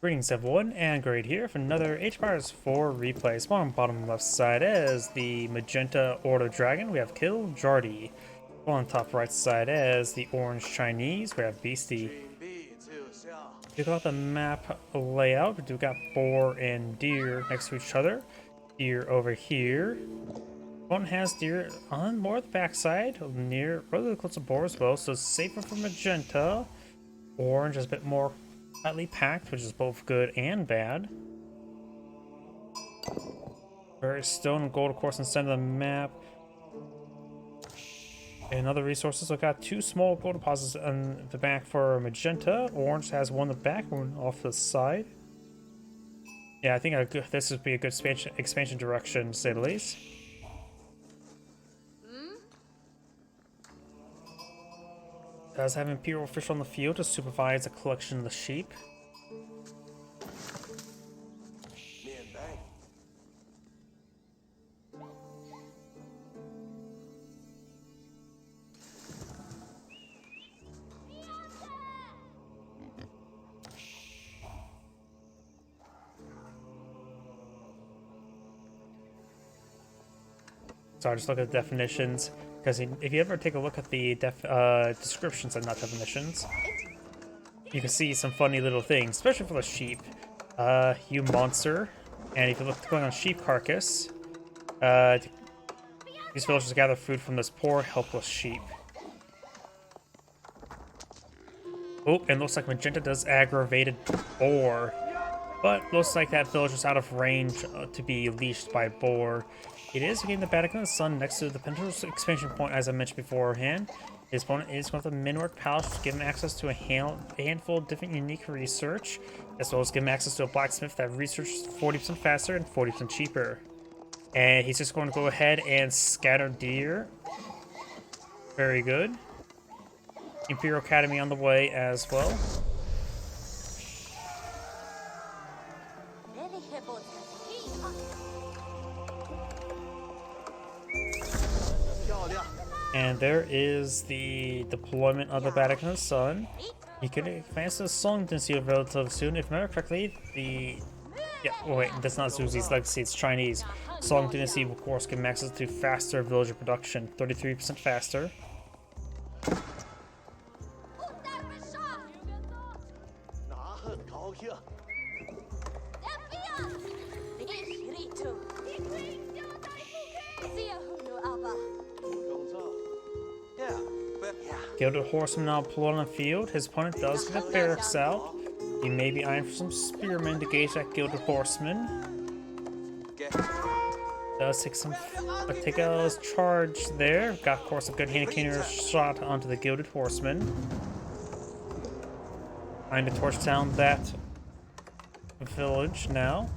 Greetings everyone, and Great here for another H-Bars 4 replay. Spawn on bottom left side as the magenta Order Dragon, we have Kiljardi. On top right side as the orange Chinese, we have Beasty. Check out the map layout, we've got boar and deer next to each other. Deer over here. One has deer on more the backside, near rather close to boar as well, so safer for magenta. Orange is a bit more tightly packed, which is both good and bad. Very stone and gold, of course, in the center of the map. And other resources, I've got two small gold deposits on the back for magenta. Orange has one in the back, one off the side. Yeah, I think this would be a good expansion direction, to say the least. Does have Imperial official on the field to supervise a collection of the sheep. So I just look at the definitions, because if you ever take a look at the descriptions and not definitions, you can see some funny little things, especially for the sheep. You monster. And if you look going on sheep carcass, these villagers gather food from this poor, helpless sheep. Oh, and looks like magenta does aggravated boar. But looks like that villager's out of range to be leashed by boar. It is getting the Vatican of the Sun next to the Pentecost expansion point, as I mentioned beforehand. His opponent is going to the Minwork Palace to give him access to a handful of different unique research, as well as give him access to a blacksmith that researches 40% faster and 40% cheaper. And he's just going to go ahead and scatter deer. Very good. Imperial Academy on the way as well. And there is the deployment of the Vatican of the Sun. You can advance the Song Dynasty relatively soon. If I remember correctly, wait, that's not Zuzi's legacy, it's Chinese. Song Dynasty, of course, can access to faster villager production, 33% faster. Gilded Horseman now pulled on the field. His opponent does get a barracks out. He may be eyeing for some spearmen to gauge that Gilded Horseman. Does take a charge there. Got, of course, a good hand cannon shot onto the Gilded Horseman. Trying to torch down that village now.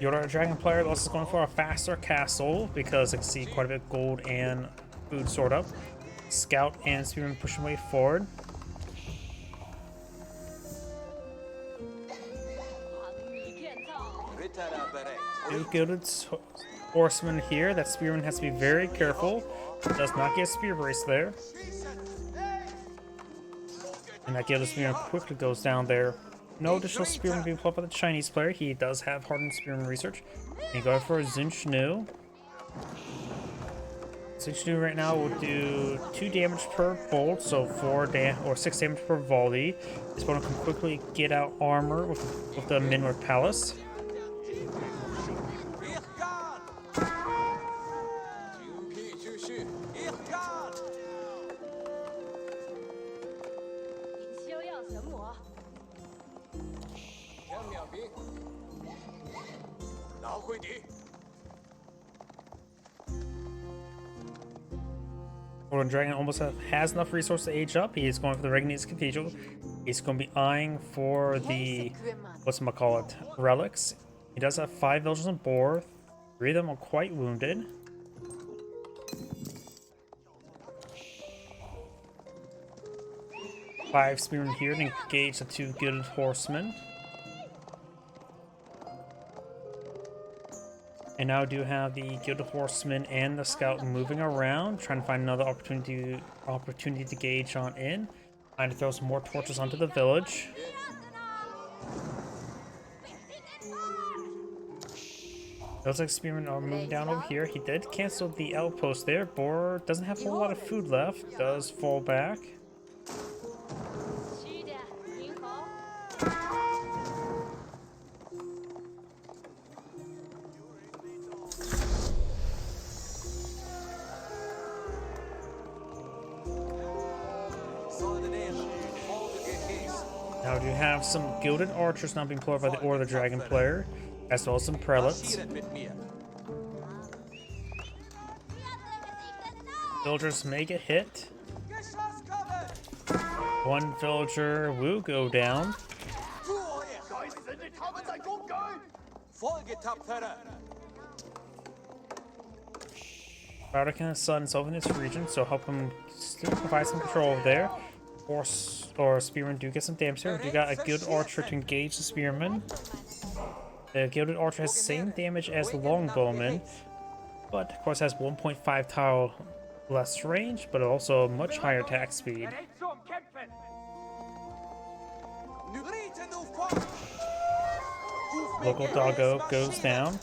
Your Dragon player also is going for a faster castle because I can see quite a bit of gold and food stored up. Scout and Spearman pushing way forward. Two Gilded Horsemen here. That Spearman has to be very careful. Does not get a spear brace there. And that Gilded Spearman quickly goes down there. No additional spearman being pulled by the Chinese player. He does have hardened spearman research. And go for a Zinchnu. Zinchnu right now will do 2 damage per bolt, so 6 damage per volley. His opponent can quickly get out armor with the Minwork Palace. Golden Dragon almost has enough resources to age up. He's going for the Regnese Cathedral. He's going to be eyeing for the, relics. He does have 5 villagers on board. 3 of them are quite wounded. Five spearmen here to engage the 2 Gilded Horsemen. And now do have the Gilded Horseman and the Scout moving around, trying to find another opportunity to gauge on in. Trying to throw some more torches onto the village. Looks like Spearmen are moving down over here. He did cancel the outpost there. Boar doesn't have a whole lot of food left. Does fall back. Now do have some gilded archers now being employed by the Or the Dragon player, as well as some prelates. Villagers may get hit. One villager will go down. Bardic and his son is over in this region, so help him still provide some control over there. Horse or Spearman do get some damage here. We do got a Gilded Archer to engage the Spearman. The Gilded Archer has the same damage as the Longbowman, but of course has 1.5 tile less range, but also a much higher attack speed. Local doggo goes down.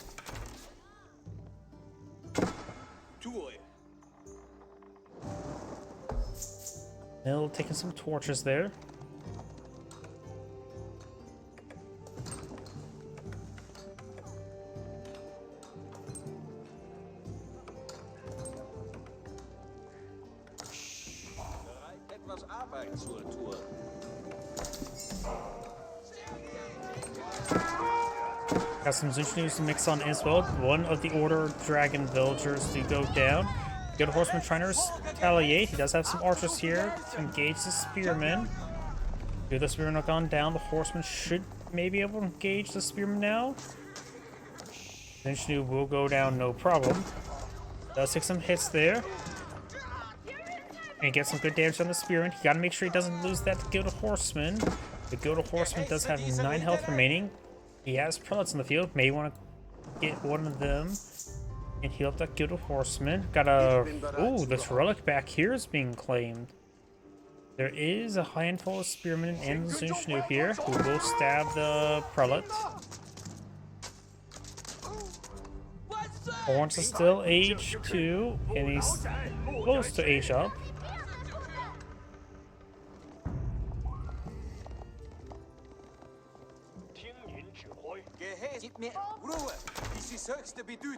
Mill taking some torches there. Got some Zunchnews to mix on as well. One of the Order Dragon villagers to go down. Good Horseman trying to retaliate. He does have some archers here to engage the Spearman. If the Spearman have gone down, the Horseman should maybe be able to engage the Spearman now. Zunchnu will go down, no problem. Does take some hits there. And get some good damage on the Spearman. You gotta make sure he doesn't lose that Gilded Horseman. The Gilded Horseman does have 9 health remaining. He has prelates in the field. May want to get one of them and heal up that Gilded Horseman. Got a... Ooh, this relic back here is being claimed. There is a handful of Spearmen and Zunchnu here who will stab the prelate. Horns is still age 2, and he's close to age up.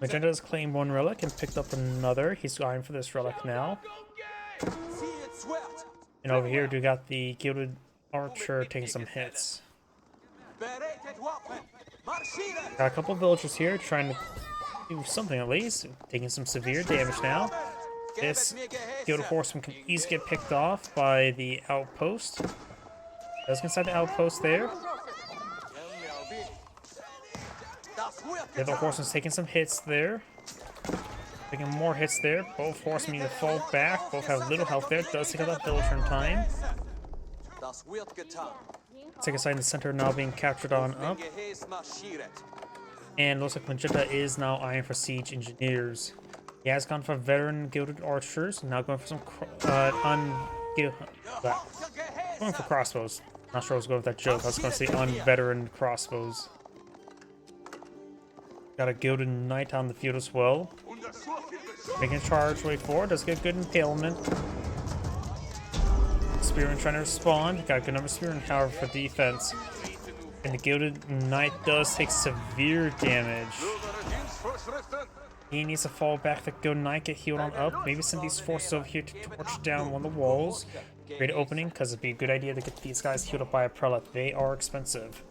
Magenta has claimed 1 relic and picked up another. He's eyeing for this relic now. And over here we got the Gilded Archer taking some hits. Got a couple villagers here trying to do something at least. Taking some severe damage now. This Gilded Horseman can easily get picked off by the outpost. Does get inside the outpost there. The other horseman's taking some hits there. Taking more hits there. Both horsemen need to fall back. Both have little health there. Does take out that villager in time. Take a side in the center now being captured on up. And looks like Magenta is now eyeing for siege engineers. He has gone for veteran Gilded Archers. Now going for some going for crossbows. Not sure I was going with that joke. I was going to say unveteran crossbows. Got a Gilded Knight on the field as well. Making a charge way forward. Does get good impalement. Spearman trying to respond. Got a good number of Spearman, however, for defense. And the Gilded Knight does take severe damage. He needs to fall back. The Gilded Knight get healed on up. Maybe send these forces over here to torch down one of the walls. Great opening, because it'd be a good idea to get these guys healed up by a prelate. They are expensive.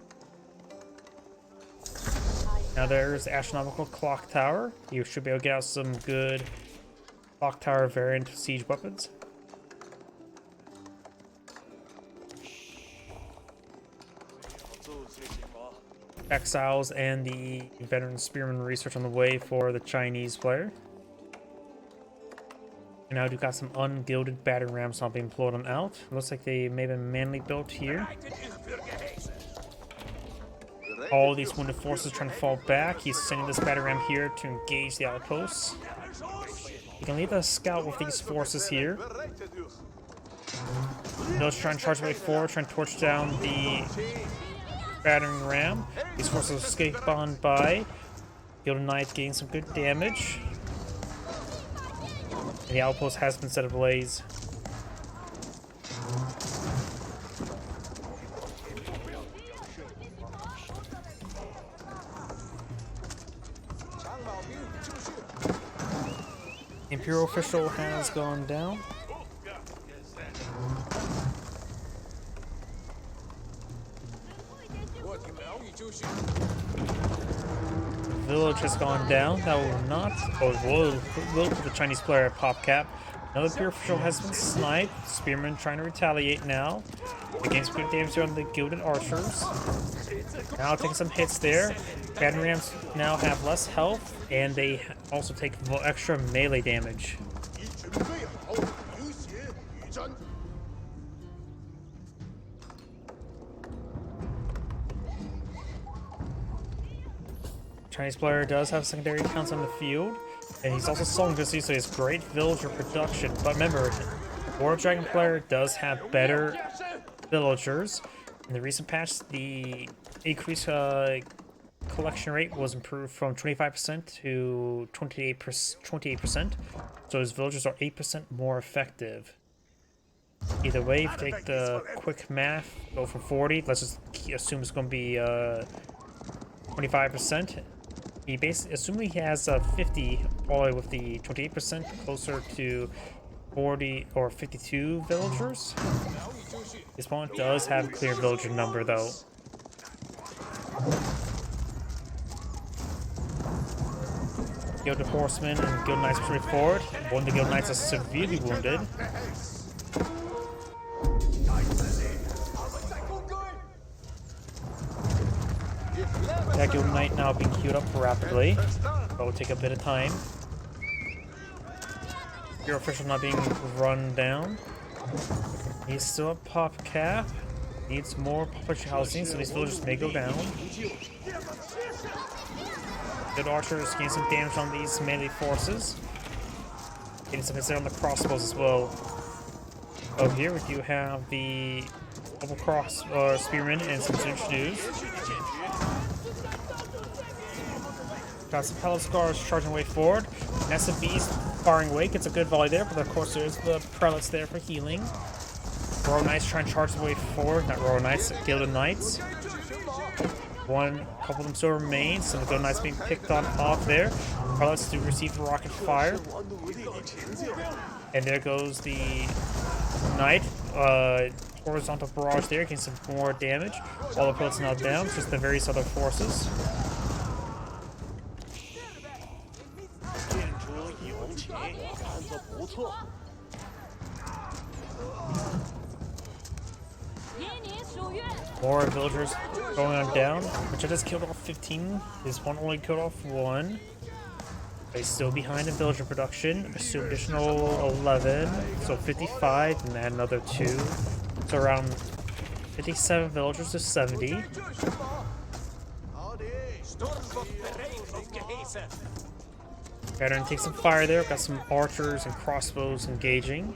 Now there's the Astronomical Clock Tower. You should be able to get out some good Clock Tower variant siege weapons. Exiles and the veteran Spearman research on the way for the Chinese player. And now we've got some ungilded battering rams not being employed on out. Looks like they may have been manually built here. all these wounded forces trying to fall back. He's sending this battering ram here to engage the outposts. You can leave a scout with these forces here. Those trying to charge away forward, trying to torch down the battering ram. These forces escape on by. Gilded Knight getting some good damage. And the outpost has been set ablaze. Imperial official has gone down. Village has gone down. That will not. Oh, will put the Chinese player at pop cap. Another Imperial official has been sniped. Spearman trying to retaliate now. Against good damage on the Gilded Archers. Now taking some hits there. Battering rams now have less health, and they also take extra melee damage. Chinese player does have secondary accounts on the field, and he's also selling Beasty, so he has great villager production. But remember, Lord Dragon player does have better villagers. In the recent patch, the increased collection rate was improved from 25% to 28%, so his villagers are 8% more effective. Either way, if you take the quick math, go from 40, let's just assume it's going to be 25%. He basically, assuming he has 50, all the way with the 28%, closer to 40 or 52 villagers. This opponent does have a clear villager number, though. Gilded Horsemen and Gilded Knights push forward. One of the Gilded Knights is severely wounded. That Gilded Knight now being queued up rapidly. That will take a bit of time. Your official not being run down. He's still at pop cap. Needs more public housing, so these villagers may go down. Good archers gain some damage on these melee forces. Getting some hits there on the crossbows as well. Over here we do have the double cross spearmen and some introduced. Got some pellet scars charging way forward. Massive Beast firing away, gets a good volley there, but of course there's the prelates there for healing. Royal Knights trying to charge the way forward, not Royal Knights, Gilded Knights. Couple of them still remain, some of the Gilded Knights being picked off there. Prelates do receive the rocket fire. And there goes the Knight, horizontal barrage there, getting some more damage. All the prelates now down, just the various other forces. More villagers going on down. Which I just killed off 15. This one only killed off 1. He's still behind in villager production. Assume additional 11. So 55 and add another 2. So around 57 villagers to 70. Veteran takes some fire there. Got some archers and crossbows engaging.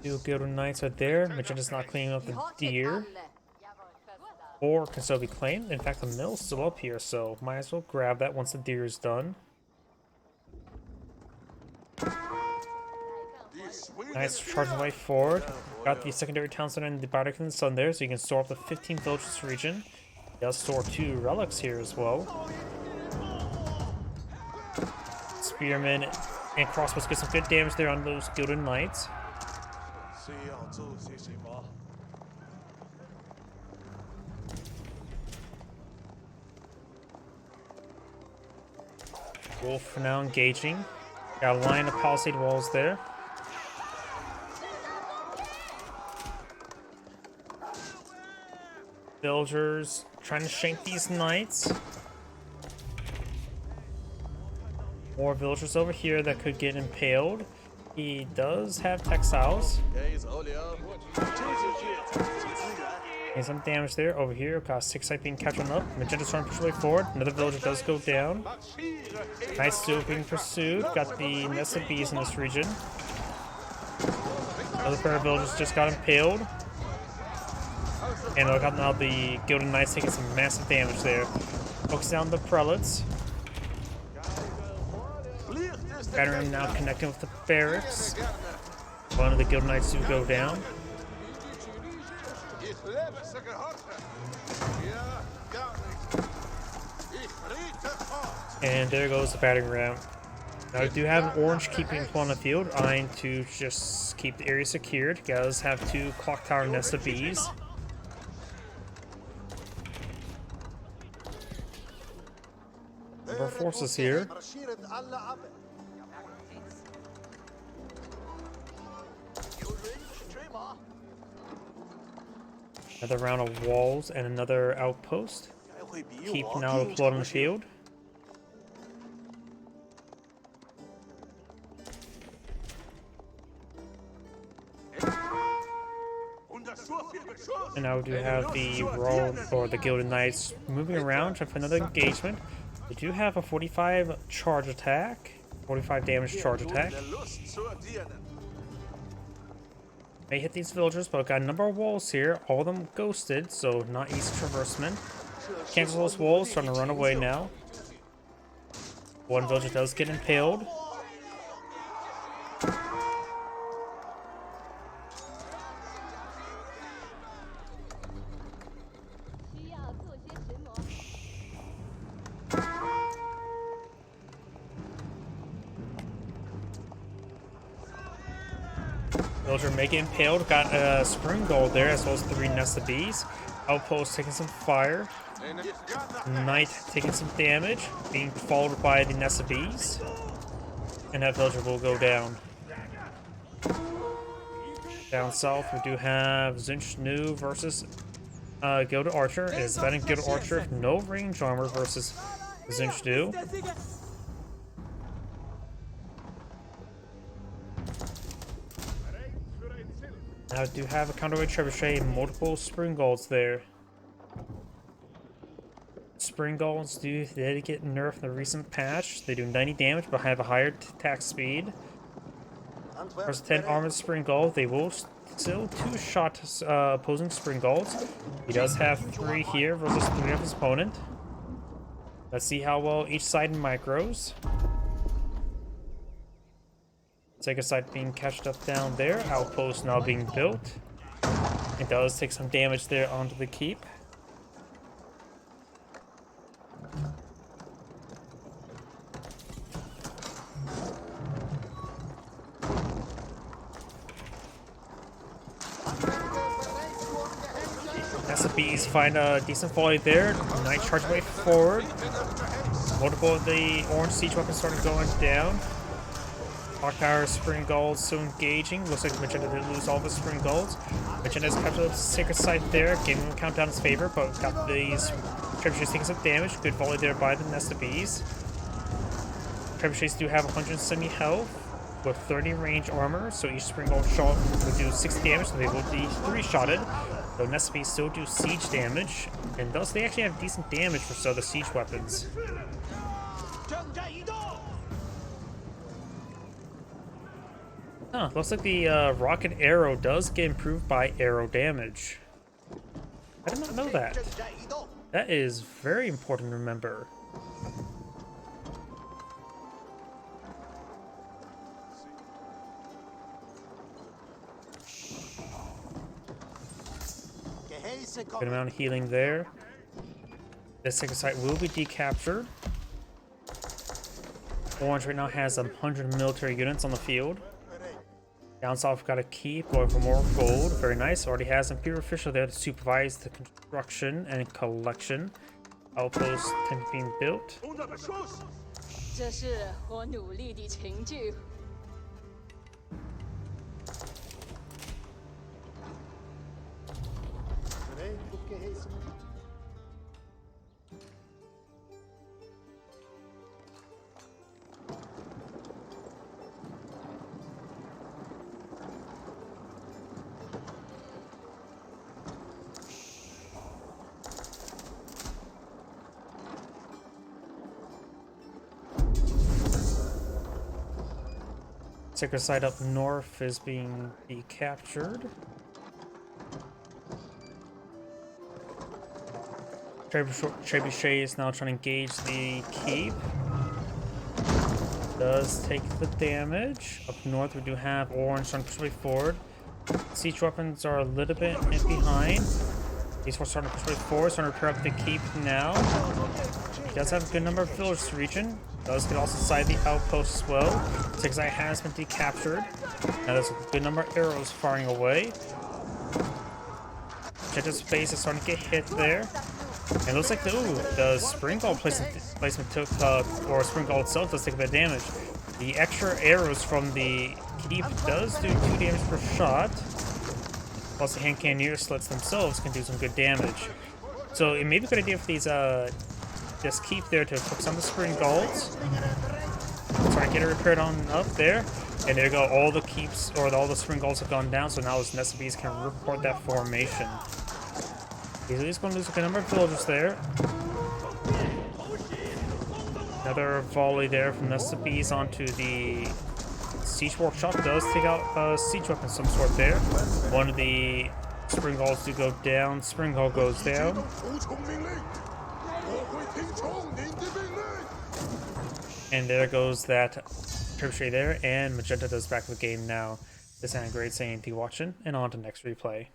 Two Gilded Knights are there. Magenda's not cleaning up the deer. Or can still be claimed. In fact, the mill's still up here, so might as well grab that once the deer is done. Knights charging way forward. Got the secondary town center and the Bardic Sun there, so you can store up to 15 villages region. He does store 2 relics here as well. Spearmen and crossbows get some good damage there on those Gilded Knights. Wolf for now engaging. Got a line of palisade walls there. Villagers trying to shank these knights. More villagers over here that could get impaled. He does have textiles. And some damage there. Over here, got 6 being captured up. Magenta's trying to push way forward. Another villager does go down. Knights still being pursued. Got the nest of bees in this region. Another pair of villagers just got impaled. And look out now, the Gilded Knights taking some massive damage there. Focus down the prelates. Battering now connecting with the barracks. One of the Gilded Knights do go down. And there goes the battering ram. Now we do have an orange keeping on the field, eyeing to just keep the area secured. He does have 2 clock tower nest of bees. Our forces here. Another round of walls and another outpost. Keep now deployed on the field. And now we do have the Royal or the Gilded Knights moving around trying for another engagement. They do have a 45 charge attack, 45 damage charge attack. May hit these villagers, but I've got a number of walls here, all of them ghosted, so not easy traversement. Cancel those walls, trying to run away now. One villager does get impaled. Villager may get impaled. Got a spring gold there, as well as 3 nests of bees. Outpost taking some fire. Knight taking some damage, being followed by the nest of bees. And that villager will go down. Down south, we do have Zinchnu versus Gilded Archer. It is betting Gilded Archer, no range armor versus Zinchnu. Now I do have a counterweight trebuchet and multiple spring golds there. Spring golds did get nerfed in the recent patch. They do 90 damage but have a higher attack speed. Versus 10 armored spring gold, they will still 2-shot opposing spring golds. He does have 3 here versus 3 of his opponent. Let's see how well each side micros. Second side being catched up down there. Outpost now being built. It does take some damage there onto the keep. SCBs find a decent volley there. Knight charge way forward. Multiple of the orange siege weapons started going down. Clock Tower, Spring Gold still engaging. Looks like Magenta did lose all of his Spring Golds. Magenta's captured the sacred site there, giving him a countdown in his favor, but got these trebuchets taking some damage. Good volley there by the nest of bees. Trebuchets do have 170 health with 30 range armor, so each Spring Gold shot will do 60 damage, so they will be 3-shotted. Though nest of bees still do siege damage, and thus they actually have decent damage for other siege weapons. Huh, looks like the rocket arrow does get improved by arrow damage. I did not know that. That is very important to remember. Good amount of healing there. This second site will be decaptured. Orange right now has 100 military units on the field. Down south, we've got a keep going for more gold. Very nice. Already has an Imperial official there to supervise the construction and collection. Outposts being built. Sacred site up north is being captured. Trebuchet is now trying to engage the keep. Does take the damage. Up north we do have orange trying to push way forward. Siege weapons are a little bit behind. These four starting to push way forward, starting to repair up the keep now. He does have a good number of villagers to region. Does get also side the outpost as well. Zigzag has been decaptured. Now there's a good number of arrows firing away. Jetta's base is starting to get hit there. And it looks like the spring gold placement took, or spring gold itself does take a bit of damage. The extra arrows from the keep does do 2 damage per shot. Plus the hand cannoneer slits themselves can do some good damage. So it may be a good idea for these, this keep there to focus on the spring golds. Try to get it repaired on up there. And there you go, all the keeps, or all the spring golds have gone down, so now his Nest Bees can report that formation. He's going to lose a good number of villagers there. Another volley there from Nest Bees onto the siege workshop. Does take out a siege weapon of some sort there. One of the spring golds do go down. Spring gold goes down. And there goes that trebuchet there, and Magenta does back the game now. This is Great saying thank you for watching, and on to next replay.